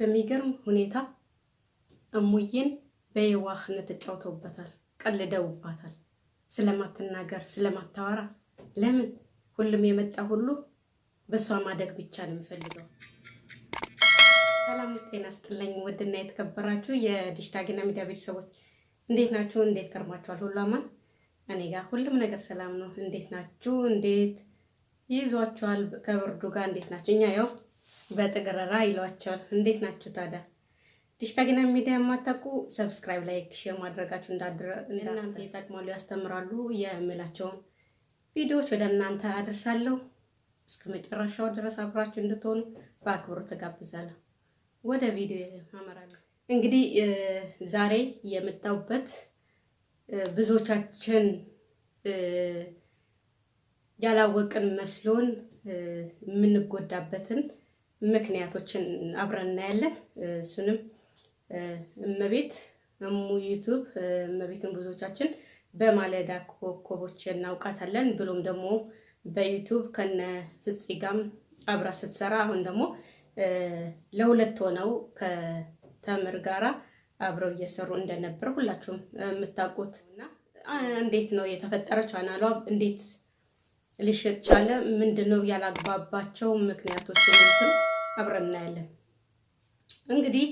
በሚገርም ሁኔታ እሙዬን በየዋህነት ተጫውተውበታል፣ ቀልደውባታል። ስለማትናገር ስለማታወራ ለምን ሁሉም የመጣ ሁሉ በሷ ማደግ ብቻ ነው የሚፈልገው። ሰላም ጤና ይስጥልኝ። ውድና የተከበራችሁ የዲጂታል ሚዲያ ቤተሰቦች እንዴት ናችሁ? እንዴት ከርማችኋል? ሁሉ አማን? እኔ ጋር ሁሉም ነገር ሰላም ነው። እንዴት ናችሁ? እንዴት ይዟችኋል? ከብርዱ ጋር እንዴት ናችሁ? እኛ ያው በጥግረራ ይሏቸዋል። እንዴት ናችሁ ታዲያ? ዲጂታል ሚዲያ የማታውቁ ሰብስክራይብ፣ ላይክ፣ ሼር ማድረጋችሁ እናንተ ይጠቅማሉ፣ ያስተምራሉ የምላቸውን ቪዲዮዎች ወደ እናንተ አደርሳለሁ። እስከ መጨረሻው ድረስ አብራችሁ እንድትሆኑ በአክብሮት ተጋብዛለሁ። ወደ ቪዲዮ አመራለሁ። እንግዲህ ዛሬ የመጣሁበት ብዙዎቻችን ያላወቅን መስሎን የምንጎዳበትን ምክንያቶችን አብረን እናያለን። እሱንም እመቤት እሙ ዩቲዩብ እመቤትን ብዙዎቻችን በማለዳ ኮከቦች እናውቃታለን። ብሎም ደግሞ በዩቲዩብ ከነ ፍፄ ጋም አብራ ስትሰራ አሁን ደግሞ ለሁለት ሆነው ከተምር ጋራ አብረው እየሰሩ እንደነበር ሁላችሁም የምታውቁት እና እንዴት ነው የተፈጠረ ቻናሏ እንዴት ሊሸጥ ቻለ? ምንድነው ያላግባባቸው ምክንያቶች? የሚሉትን አብረን እናያለን። እንግዲህ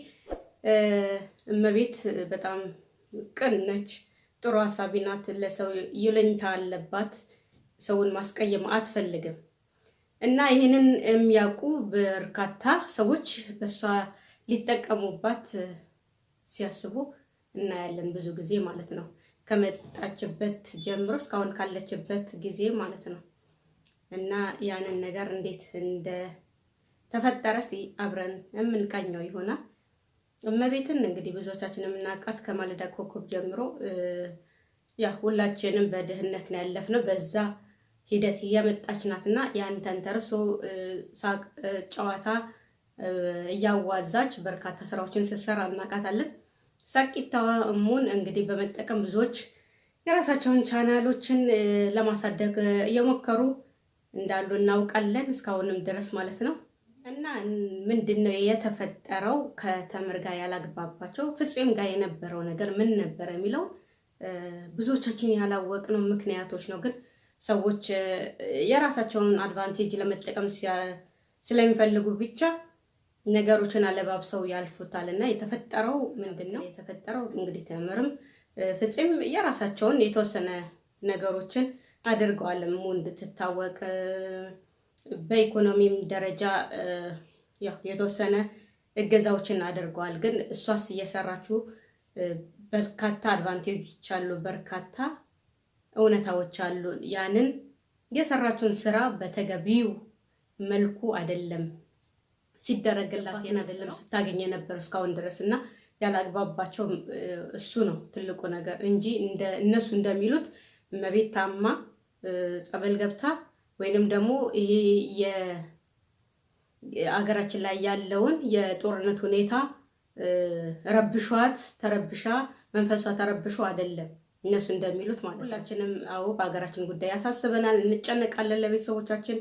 እመቤት በጣም ቅን ነች፣ ጥሩ ሀሳቢ ናት። ለሰው ይለኝታ አለባት፣ ሰውን ማስቀየም አትፈልግም። እና ይህንን የሚያውቁ በርካታ ሰዎች በሷ ሊጠቀሙባት ሲያስቡ እናያለን፣ ብዙ ጊዜ ማለት ነው። ከመጣችበት ጀምሮ እስካሁን ካለችበት ጊዜ ማለት ነው። እና ያንን ነገር እንዴት እንደተፈጠረ እስቲ አብረን የምንቃኘው ይሆናል። እመቤትን እንግዲህ ብዙዎቻችን የምናውቃት ከማለዳ ኮከብ ጀምሮ ያ ሁላችንም በድህነት ነው ያለፍነው። በዛ ሂደት እያመጣች ናትና ያን ተንተርሶ ሳቅ ጨዋታ እያዋዛች በርካታ ስራዎችን ስትሰራ እናውቃታለን። ሳቂታዋ እሙን እንግዲህ በመጠቀም ብዙዎች የራሳቸውን ቻናሎችን ለማሳደግ እየሞከሩ እንዳሉ እናውቃለን፣ እስካሁንም ድረስ ማለት ነው። እና ምንድነው የተፈጠረው? ከተምር ጋር ያላግባባቸው ፍፄም ጋር የነበረው ነገር ምን ነበር የሚለው ብዙዎቻችን ያላወቅነው ምክንያቶች ነው። ግን ሰዎች የራሳቸውን አድቫንቴጅ ለመጠቀም ስለሚፈልጉ ብቻ ነገሮችን አለባብሰው ያልፉታል። እና የተፈጠረው ምንድነው የተፈጠረው? እንግዲህ ተምርም ፍፄም የራሳቸውን የተወሰነ ነገሮችን አድርገዋል። እሙ እንድትታወቅ በኢኮኖሚም ደረጃ ያው የተወሰነ እገዛዎችን አድርገዋል። ግን እሷስ እየሰራችው በርካታ አድቫንቴጆች አሉ፣ በርካታ እውነታዎች አሉ። ያንን የሰራችውን ስራ በተገቢው መልኩ አይደለም ሲደረግላት አይደለም ስታገኝ ነበር እስካሁን ድረስ። እና ያላግባባቸው እሱ ነው ትልቁ ነገር እንጂ እነሱ እንደሚሉት እመቤት ታማ ጸበል ገብታ ወይንም ደግሞ ይሄ የአገራችን ላይ ያለውን የጦርነት ሁኔታ ተረብሻ መንፈሷ ተረብሾ አይደለም እነሱ እንደሚሉት ማለት። ሁላችንም አዎ በአገራችን ጉዳይ ያሳስበናል፣ እንጨነቃለን ለቤተሰቦቻችን።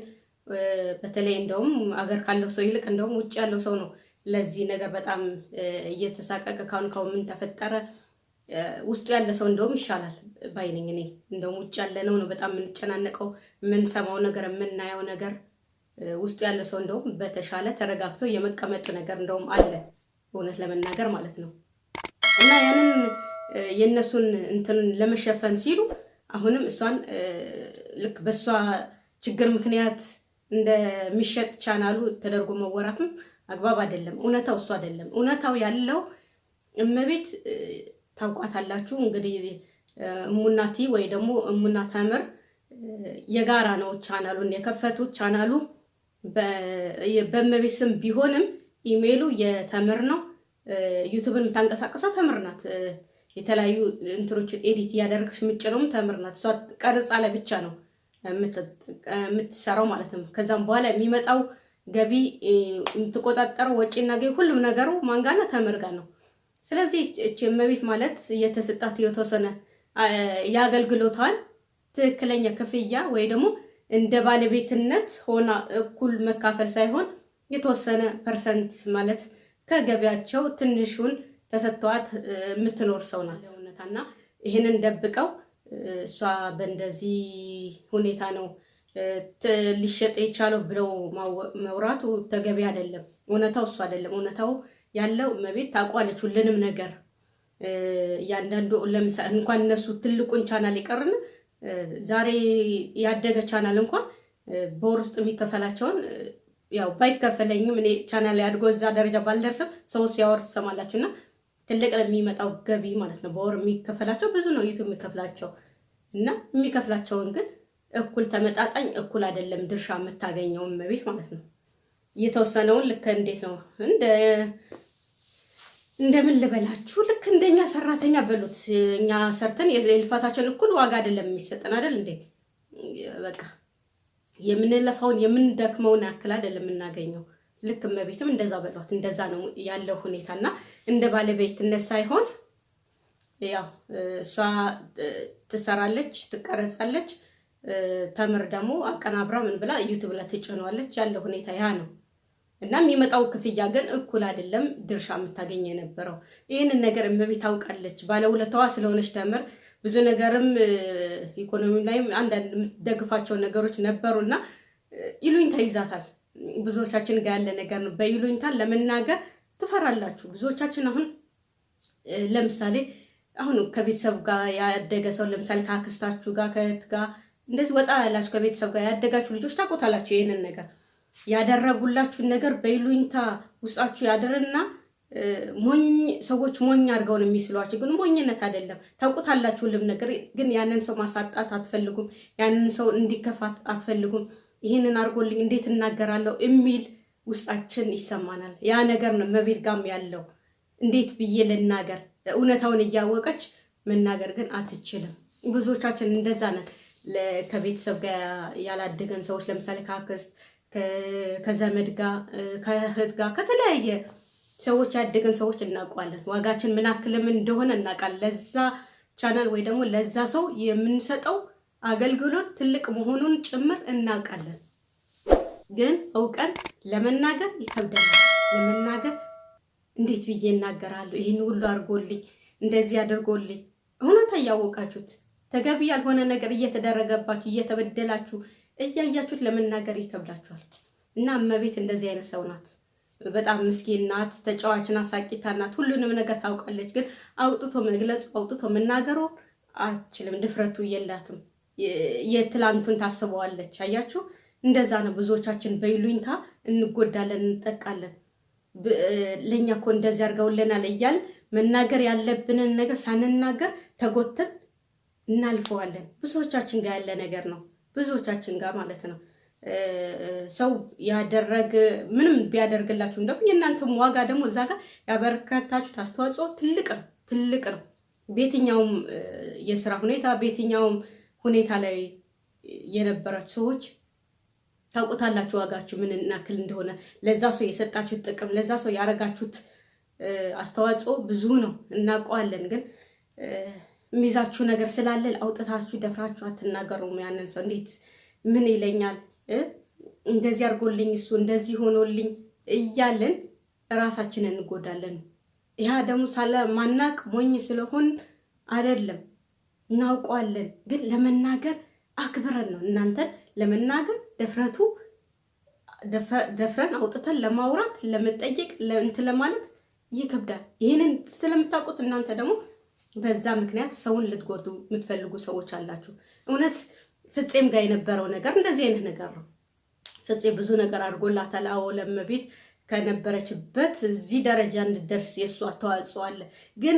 በተለይ እንደውም አገር ካለው ሰው ይልቅ እንደውም ውጭ ያለው ሰው ነው ለዚህ ነገር በጣም እየተሳቀቀ ካሁን ምን ተፈጠረ ውስጡ ያለ ሰው እንደውም ይሻላል ባይነኝ። እኔ እንደውም ውጭ ያለ ነው በጣም የምንጨናነቀው፣ የምንሰማው ነገር የምናየው ነገር ውስጡ ያለ ሰው እንደውም በተሻለ ተረጋግቶ የመቀመጥ ነገር እንደውም አለ እውነት ለመናገር ማለት ነው። እና ያንን የነሱን እንትን ለመሸፈን ሲሉ አሁንም እሷን ልክ በሷ ችግር ምክንያት እንደሚሸጥ ቻናሉ ተደርጎ መወራትም አግባብ አይደለም። እውነታው እሱ አይደለም። እውነታው ያለው እመቤት ታውቋታላችሁ እንግዲህ እሙናቲ ወይ ደግሞ እሙና ተምር የጋራ ነው ቻናሉን የከፈቱት። ቻናሉ በእመቤት ስም ቢሆንም ኢሜይሉ የተምር ነው። ዩቲዩብን የምታንቀሳቀሰው ተምር ናት። የተለያዩ እንትሮችን ኤዲት እያደረገች የምትጭነውም ተምር ናት። እሷ ቀርጻ ላይ ብቻ ነው የምትሰራው ማለት ነው። ከዛም በኋላ የሚመጣው ገቢ የምትቆጣጠረው ወጪና ገቢ ሁሉም ነገሩ ማንጋና ተምር ጋር ነው። ስለዚህ እቺ እመቤት ማለት የተሰጣት የተወሰነ የአገልግሎቷን ትክክለኛ ክፍያ ወይ ደግሞ እንደ ባለቤትነት ሆና እኩል መካፈል ሳይሆን የተወሰነ ፐርሰንት ማለት ከገቢያቸው ትንሹን ተሰጥቷት የምትኖር ሰው ናት እውነታና ይሄንን ደብቀው እሷ በእንደዚህ ሁኔታ ነው ሊሸጥ የቻለው ብለው መውራቱ ተገቢ አይደለም። እውነታው እሱ አይደለም። እውነታው ያለው እመቤት ታውቋለች ሁሉንም ነገር። ያንዳንዱ ለምሳሌ እንኳን እነሱ ትልቁን ቻናል ይቀርና ዛሬ ያደገ ቻናል እንኳን በወር ውስጥ የሚከፈላቸውን ያው ባይከፈለኝም እኔ ቻናል ያድጎ እዛ ደረጃ ባልደርስም ሰው ሲያወር ትሰማላችሁና ትልቅ ለሚመጣው ገቢ ማለት ነው በወር የሚከፈላቸው ብዙ ነው ዩቲዩብ የሚከፍላቸው እና የሚከፍላቸውን ግን እኩል ተመጣጣኝ እኩል አይደለም ድርሻ የምታገኘው እመቤት ማለት ነው። የተወሰነውን ልክ እንዴት ነው እንደምን ልበላችሁ ልክ እንደኛ ሰራተኛ በሉት እኛ ሰርተን የልፋታችን እኩል ዋጋ አይደለም የሚሰጠን አይደል እንዴ? በቃ የምንለፋውን የምንደክመውን ያክል አይደለም የምናገኘው። ልክ እመቤትም እንደዛ በሏት። እንደዛ ነው ያለው ሁኔታና እንደ ባለቤትነት ሳይሆን ያው እሷ ትሰራለች፣ ትቀረጻለች፣ ተምር ደግሞ አቀናብራ ምን ብላ ዩቲዩብ ላይ ትጭነዋለች። ያለው ሁኔታ ያ ነው እና የሚመጣው ክፍያ ግን እኩል አይደለም ድርሻ የምታገኝ የነበረው። ይህንን ነገር እመቤት ታውቃለች። ባለውለታዋ ስለሆነች ተምር ብዙ ነገርም ኢኮኖሚ ላይም አንዳንድ የምትደግፋቸው ነገሮች ነበሩና ይሉኝታ ይዛታል። ብዙዎቻችን ጋር ያለ ነገር ነው። በይሉኝታ ለመናገር ትፈራላችሁ። ብዙዎቻችን አሁን ለምሳሌ አሁን ከቤተሰብ ጋር ያደገ ሰው ለምሳሌ ከአክስታችሁ ጋር ከእህት ጋር እንደዚህ ወጣ ያላችሁ ከቤተሰብ ጋር ያደጋችሁ ልጆች ታውቁታላችሁ። ይሄንን ነገር ያደረጉላችሁን ነገር በይሉኝታ ውስጣችሁ ያደረና ሰዎች ሞኝ አድርገው ነው የሚስሏችሁ። ግን ሞኝነት አይደለም፣ ታውቁታላችሁ ሁሉም ነገር። ግን ያንን ሰው ማሳጣት አትፈልጉም። ያንን ሰው እንዲከፋት አትፈልጉም። ይሄንን አድርጎልኝ እንዴት እናገራለሁ የሚል ውስጣችን ይሰማናል። ያ ነገር ነው እመቤት ጋርም ያለው። እንዴት ብዬ ልናገር? እውነታውን እያወቀች መናገር ግን አትችልም። ብዙዎቻችን እንደዛ ነን። ከቤተሰብ ጋር ያላደገን ሰዎች ለምሳሌ ከአክስት ከዘመድ ጋር ከእህት ጋር ከተለያየ ሰዎች ያደገን ሰዎች እናውቀዋለን። ዋጋችን ምን ያክልም እንደሆነ እናውቃለን። ለዛ ቻናል ወይ ደግሞ ለዛ ሰው የምንሰጠው አገልግሎት ትልቅ መሆኑን ጭምር እናውቃለን። ግን አውቀን ለመናገር ይከብደናል። ለመናገር እንዴት ብዬ እናገራለሁ? ይህን ሁሉ አድርጎልኝ እንደዚህ አድርጎልኝ እውነታ እያወቃችሁት ተገቢ ያልሆነ ነገር እየተደረገባችሁ እየተበደላችሁ እያያችሁት ለመናገር ይከብዳችኋል። እና እመቤት እንደዚህ አይነት ሰው ናት። በጣም ምስኪን ናት፣ ተጫዋች ናት፣ ሳቂታ ናት። ሁሉንም ነገር ታውቃለች። ግን አውጥቶ መግለጽ አውጥቶ መናገሩ አትችልም። ድፍረቱ የላትም። የትላንቱን ታስበዋለች። አያችሁ፣ እንደዛ ነው። ብዙዎቻችን በይሉኝታ እንጎዳለን፣ እንጠቃለን። ለኛ እኮ እንደዚህ አድርገውልናል እያልን መናገር ያለብንን ነገር ሳንናገር ተጎተን እናልፈዋለን። ብዙዎቻችን ጋር ያለ ነገር ነው። ብዙዎቻችን ጋር ማለት ነው። ሰው ያደረገ ምንም ቢያደርግላችሁ ደግሞ የእናንተም ዋጋ ደግሞ እዛ ጋር ያበረከታችሁት አስተዋጽኦ ትልቅ ነው፣ ትልቅ ነው። በየትኛውም የስራ ሁኔታ በየትኛውም ሁኔታ ላይ የነበራችሁ ሰዎች ታውቁታላችሁ ዋጋችሁ ምን እናክል እንደሆነ። ለዛ ሰው የሰጣችሁት ጥቅም፣ ለዛ ሰው ያረጋችሁት አስተዋጽኦ ብዙ ነው፣ እናውቀዋለን። ግን የሚይዛችሁ ነገር ስላለ አውጥታችሁ ደፍራችሁ አትናገሩም። ያንን ሰው እንዴት ምን ይለኛል እንደዚህ አድርጎልኝ እሱ እንደዚህ ሆኖልኝ እያለን ራሳችንን እንጎዳለን። ያ ደግሞ ሳለ ማናቅ ሞኝ ስለሆን አይደለም፣ እናውቀዋለን። ግን ለመናገር አክብረን ነው እናንተን ለመናገር ደፍረን አውጥተን ለማውራት ለመጠየቅ እንትን ለማለት ይከብዳል። ይሄንን ስለምታውቁት እናንተ ደግሞ በዛ ምክንያት ሰውን ልትጎዱ የምትፈልጉ ሰዎች አላችሁ። እውነት ፍፄም ጋር የነበረው ነገር እንደዚህ አይነት ነገር ነው። ፍፄ ብዙ ነገር አድርጎላታል። አዎ ለእመቤት ከነበረችበት እዚህ ደረጃ እንድትደርስ የእሱ አስተዋጽኦ አለ። ግን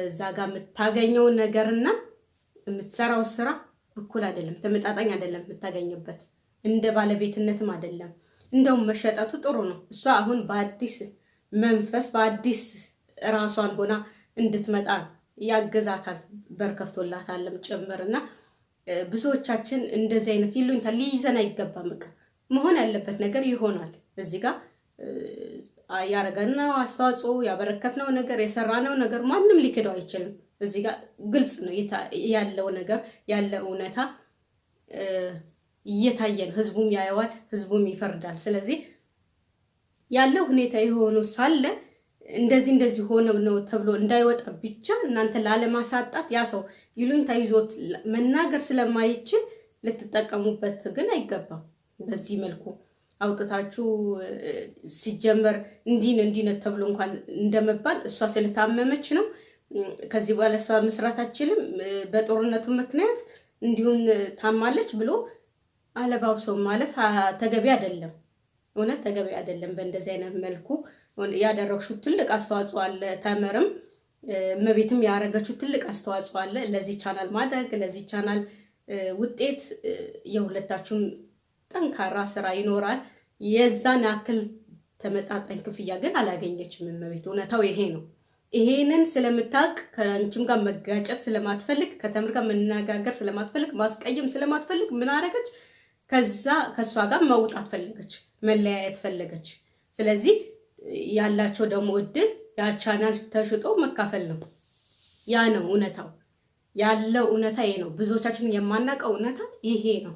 እዛ ጋር የምታገኘው ነገርና የምትሰራው ስራ እኩል አይደለም፣ ተመጣጣኝ አይደለም። የምታገኝበት እንደ ባለቤትነትም አይደለም። እንደውም መሸጠቱ ጥሩ ነው። እሷ አሁን በአዲስ መንፈስ በአዲስ ራሷን ሆና እንድትመጣ ያገዛታል፣ በር ከፍቶላታልም ጭምርና ብዙዎቻችን እንደዚህ አይነት ይሉኝታ ሊይዘን አይገባም። በቃ መሆን ያለበት ነገር ይሆናል። እዚህ ጋር ያረገነው አስተዋጽኦ ያበረከትነው ነገር የሰራነው ነገር ማንም ሊክደው አይችልም። እዚህ ጋር ግልጽ ነው ያለው ነገር ያለ እውነታ እየታየ ነው። ህዝቡም ያየዋል፣ ህዝቡም ይፈርዳል። ስለዚህ ያለው ሁኔታ የሆኑ ሳለ እንደዚህ ሆነው ነው ተብሎ እንዳይወጣ ብቻ እናንተ ላለማሳጣት ያ ሰው ይሉኝታ ይዞት መናገር ስለማይችል ልትጠቀሙበት ግን አይገባም። በዚህ መልኩ አውጥታችሁ ሲጀመር እንዲህ ነው ተብሎ እንኳን እንደመባል እሷ ስለታመመች ነው ከዚህ በኋላ እሷ መስራት አትችልም በጦርነቱ ምክንያት እንዲሁም ታማለች ብሎ አለባብሶ ማለፍ ተገቢ አይደለም። እውነት ተገቢ አይደለም። በእንደዚህ አይነት መልኩ ያደረግሽው ትልቅ አስተዋጽኦ አለ። ተመርም መቤትም ያደረገችው ትልቅ አስተዋጽኦ አለ ለዚህ ቻናል ማድረግ፣ ለዚህ ቻናል ውጤት የሁለታችሁም ጠንካራ ስራ ይኖራል። የዛን ያክል ተመጣጣኝ ክፍያ ግን አላገኘችም መቤት። እውነታው ይሄ ነው። ይሄንን ስለምታውቅ ከአንቺም ጋር መጋጨት ስለማትፈልግ፣ ከተምር ጋር መነጋገር ስለማትፈልግ፣ ማስቀየም ስለማትፈልግ ምን አደረገች? ከሷ ጋር መውጣት ፈለገች፣ መለያየት ፈለገች። ስለዚህ ያላቸው ደግሞ እድል ያ ቻናል ተሽጦ መካፈል ነው። ያ ነው እውነታው። ያለው እውነታ ይሄ ነው። ብዙዎቻችን የማናውቀው እውነታ ይሄ ነው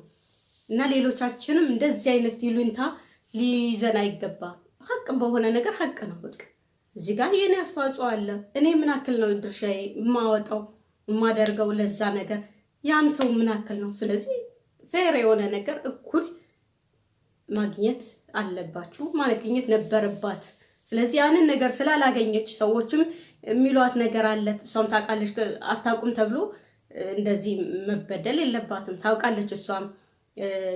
እና ሌሎቻችንም እንደዚህ አይነት ይሉኝታ ሊይዘን አይገባም። ሀቅ በሆነ ነገር ሀቅ ነው። በቃ እዚህ ጋር የኔ አስተዋጽኦ አለ። እኔ ምን አክል ነው ድርሻዬ የማወጣው የማደርገው ለዛ ነገር፣ ያም ሰው ምን አክል ነው። ስለዚህ ፌር የሆነ ነገር እኩል ማግኘት አለባችሁ፣ ማግኘት ነበረባት። ስለዚህ ያንን ነገር ስላላገኘች ሰዎችም የሚሏት ነገር አለ። እሷም ታውቃለች፣ አታውቁም ተብሎ እንደዚህ መበደል የለባትም። ታውቃለች። እሷም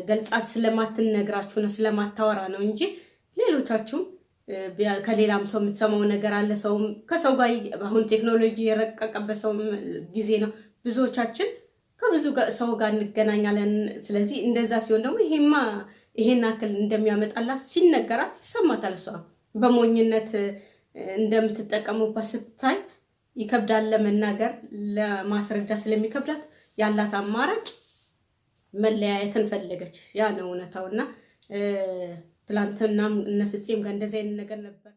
ገልጻት ስለማትነግራችሁ ነው ስለማታወራ ነው እንጂ ሌሎቻችሁም ከሌላም ሰው የምትሰማው ነገር አለ። ሰውም ከሰው ጋር አሁን ቴክኖሎጂ የረቀቀበት ሰው ጊዜ ነው። ብዙዎቻችን ከብዙ ሰው ጋር እንገናኛለን። ስለዚህ እንደዛ ሲሆን ደግሞ ይሄን አክል እንደሚያመጣላት ሲነገራት ይሰማታል። እሷ በሞኝነት እንደምትጠቀሙባት ስታይ ይከብዳል ለመናገር፣ ለማስረዳት ስለሚከብዳት ያላት አማራጭ መለያየትን ፈለገች። ያ ነው እውነታውና ትላንትናም እነ ፍፄም ጋር እንደዚህ አይነት ነገር ነበር።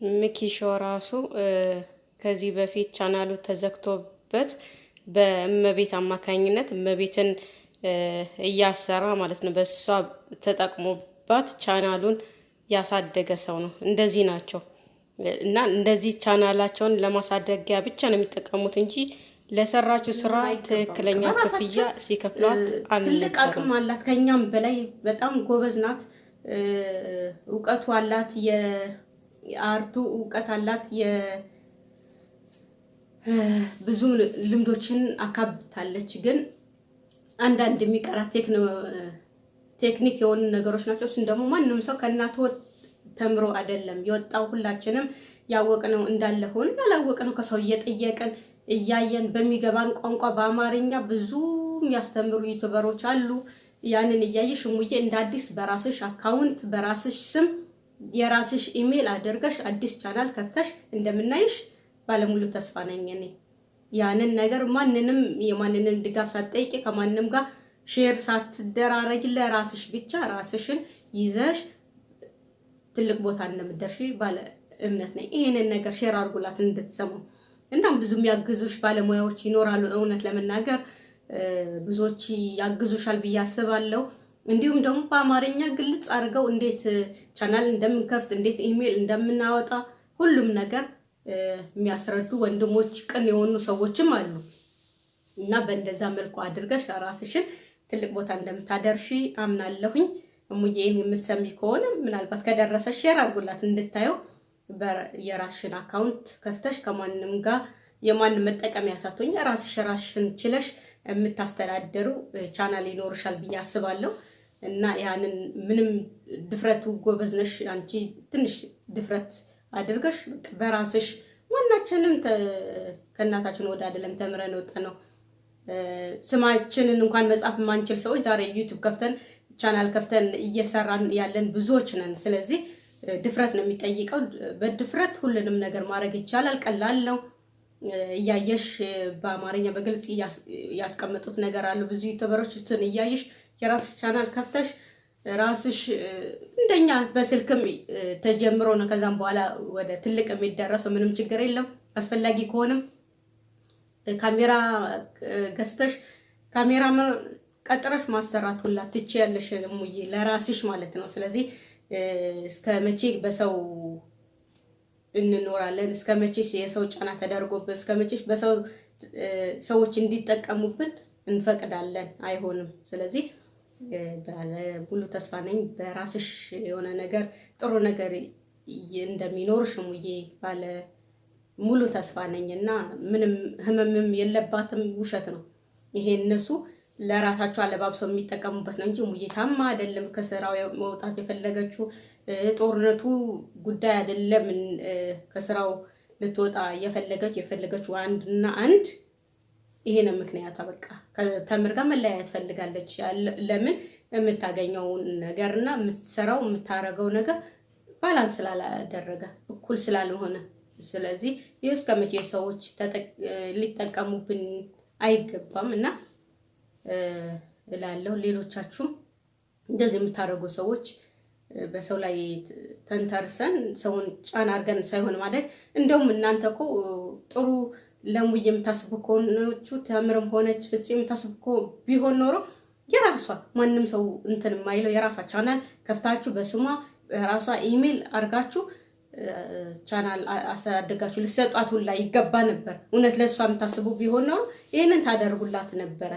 ሚኪሾ ራሱ ከዚህ በፊት ቻናሉ ተዘግቶበት በእመቤት አማካኝነት እመቤትን እያሰራ ማለት ነው። በሷ ተጠቅሞባት ቻናሉን ያሳደገ ሰው ነው። እንደዚህ ናቸው እና እንደዚህ ቻናላቸውን ለማሳደጊያ ብቻ ነው የሚጠቀሙት እንጂ ለሰራችው ስራ ትክክለኛ ክፍያ ሲከፍሏት ትልቅ አቅም አላት። ከኛም በላይ በጣም ጎበዝ ናት። እውቀቱ አላት። የአርቱ እውቀት አላት። ብዙ ልምዶችን አካብታለች። ግን አንዳንድ የሚቀራት ቴክኒክ የሆኑ ነገሮች ናቸው። እሱን ደግሞ ማንም ሰው ከእናቱ ተምሮ አይደለም የወጣው። ሁላችንም ያወቅነው እንዳለ ሆኖ ያላወቅነው ከሰው እየጠየቅን እያየን በሚገባን ቋንቋ በአማርኛ ብዙ የሚያስተምሩ ዩቲዩበሮች አሉ። ያንን እያየሽ ሙዬ እንደ አዲስ በራስሽ አካውንት በራስሽ ስም የራስሽ ኢሜል አድርገሽ አዲስ ቻናል ከፍተሽ እንደምናይሽ ባለሙሉ ተስፋ ነኝ እኔ። ያንን ነገር የማንንም ድጋፍ ሳትጠይቂ ከማንም ጋር ሼር ሳትደራረጊ ለራስሽ ብቻ ራስሽን ይዘሽ ትልቅ ቦታ እንደምትደርሺ ባለ እምነት ነኝ። ይሄንን ነገር ሼር አድርጉላት እንድትሰሙ። እናም ብዙ የሚያግዙሽ ባለሙያዎች ይኖራሉ። እውነት ለመናገር ብዙዎች ያግዙሻል ብዬ አስባለሁ። እንዲሁም ደግሞ በአማርኛ ግልጽ አድርገው እንዴት ቻናል እንደምንከፍት እንዴት ኢሜል እንደምናወጣ ሁሉም ነገር የሚያስረዱ ወንድሞች ቅን የሆኑ ሰዎችም አሉ እና በእንደዛ መልኩ አድርገሽ ራስሽን ትልቅ ቦታ እንደምታደርሺ አምናለሁኝ። እሙዬን የምትሰሚ ከሆነ ምናልባት ከደረሰሽ ሼር አድርጉላት እንድታየው። የራስሽን አካውንት ከፍተሽ ከማንም ጋር የማንም መጠቀሚያ ሳትሆኝ ራስሽን ችለሽ የምታስተዳደሩ ቻናል ይኖርሻል ብዬ አስባለሁ እና ያንን ምንም ድፍረቱ ጎበዝ ነሽ አንቺ። ትንሽ ድፍረት አድርገሽ በራስሽ ማናችንም ከእናታችን ወደ አይደለም ተምረን ወጣ ነው። ስማችንን እንኳን መጻፍ ማንችል ሰዎች ዛሬ ዩቲዩብ ከፍተን ቻናል ከፍተን እየሰራን ያለን ብዙዎች ነን። ስለዚህ ድፍረት ነው የሚጠይቀው። በድፍረት ሁሉንም ነገር ማድረግ ይቻላል። ቀላል ነው። እያየሽ በአማርኛ በግልጽ ያስቀመጡት ነገር አለ። ብዙ ዩቲዩበሮች እሱን እያየሽ የራስሽ ቻናል ከፍተሽ ራስሽ እንደኛ በስልክም ተጀምሮ ነው ከዛም በኋላ ወደ ትልቅ የሚደረሰው። ምንም ችግር የለም። አስፈላጊ ከሆነም ካሜራ ገዝተሽ ቀጥረሽ ማሰራት ሁላ ትችያለሽ ሙዬ ለራስሽ ማለት ነው። ስለዚህ እስከመቼ በሰው እንኖራለን? እስከመቼ የሰው ጫና ተደርጎብን እስከመቼ በሰው ሰዎች እንዲጠቀሙብን እንፈቅዳለን? አይሆንም። ስለዚህ ሙሉ ተስፋ ነኝ በራስሽ የሆነ ነገር ጥሩ ነገር እንደሚኖርሽ ሙዬ ባለ ሙሉ ተስፋ ነኝና ምንም ህመምም የለባትም። ውሸት ነው ይሄ እነሱ ለራሳቸው አለባብሰው የሚጠቀሙበት ነው እንጂ ሙዬ ታማ አይደለም ከስራው መውጣት የፈለገችው። ጦርነቱ ጉዳይ አይደለም ከስራው ልትወጣ የፈለገችው አንድና አንድ ይሄ ነው ምክንያቷ። በቃ ከተምር ጋር መለያየት ፈልጋለች። ለምን የምታገኘው ነገርና የምትሰራው የምታረገው ነገር ባላንስ ስላላደረገ እኩል ስላልሆነ፣ ስለዚህ ይህ እስከመቼ ሰዎች ሊጠቀሙብን አይገባም እና እላለሁ። ሌሎቻችሁም እንደዚህ የምታደርጉ ሰዎች በሰው ላይ ተንተርሰን ሰውን ጫና አድርገን ሳይሆን ማለት እንደውም እናንተ እኮ ጥሩ ለሙዬ የምታስቡ ከሆነቹ ተምርም ሆነች ፍፄ የምታስቡ እኮ ቢሆን ኖሮ የራሷ ማንም ሰው እንትን የማይለው የራሷ ቻናል ከፍታችሁ በስሟ ራሷ ኢሜል አድርጋችሁ ቻናል አሳደጋችሁ ልትሰጧት ሁላ ይገባ ነበር። እውነት ለሷ የምታስቡ ቢሆን ኖሮ ይሄንን ታደርጉላት ነበረ።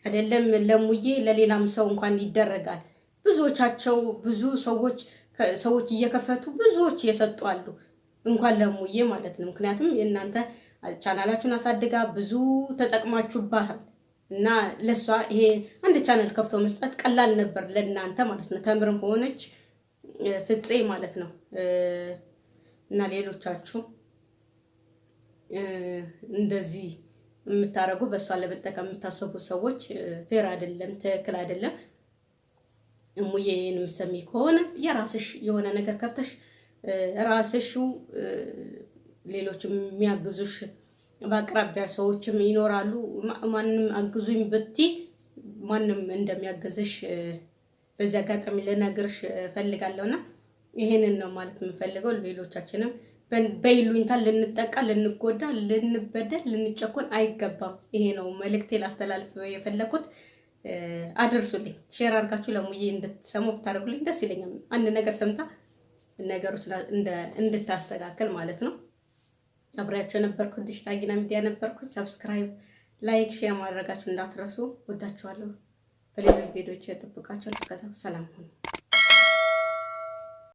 አይደለም ለሙዬ ለሌላም ሰው እንኳን ይደረጋል። ብዙዎቻቸው ብዙ ሰዎች እየከፈቱ ብዙዎች እየሰጡ አሉ፣ እንኳን ለሙዬ ማለት ነው። ምክንያቱም የእናንተ ቻናላችሁን አሳድጋ ብዙ ተጠቅማችሁባታል እና ለሷ ይሄ አንድ ቻናል ከፍቶ መስጠት ቀላል ነበር ለእናንተ ማለት ነው። ተምርም ሆነች ፍፄ ማለት ነው እና ሌሎቻችሁ እንደዚህ የምታረጉ በሷ ለመጠቀም የምታሰቡ ሰዎች ፌር አይደለም፣ ትክክል አይደለም። እሙዬን የምትሰሚ ከሆነ የራስሽ የሆነ ነገር ከፍተሽ ራስሽ ሌሎች የሚያግዙሽ በአቅራቢያ ሰዎችም ይኖራሉ። ማንም አግዙኝ ብቲ ማንም እንደሚያግዝሽ በዚህ አጋጣሚ ልነግርሽ ፈልጋለሁና ይሄንን ነው ማለት የምፈልገው። ሌሎቻችንም በይሉኝታ ልንጠቃ፣ ልንጎዳ፣ ልንበደል፣ ልንጨቆን አይገባም። ይሄ ነው መልእክቴ ላስተላልፍ የፈለኩት። አድርሱልኝ፣ ሼር አድርጋችሁ ለሙዬ እንድትሰማው ብታደርጉልኝ ደስ ይለኛል። አንድ ነገር ሰምታ ነገሮች እንድታስተካከል ማለት ነው። አብሬያችሁ ነበርኩት ዲጂታል ሚዲያ ነበርኩኝ። ሰብስክራይብ፣ ላይክ፣ ሼር ማድረጋችሁ እንዳትረሱ። ወዳችኋለሁ። በሌላ ቪዲዮዎች እጠብቃችኋለሁ። እስከዛው ሰላም ሁኑ።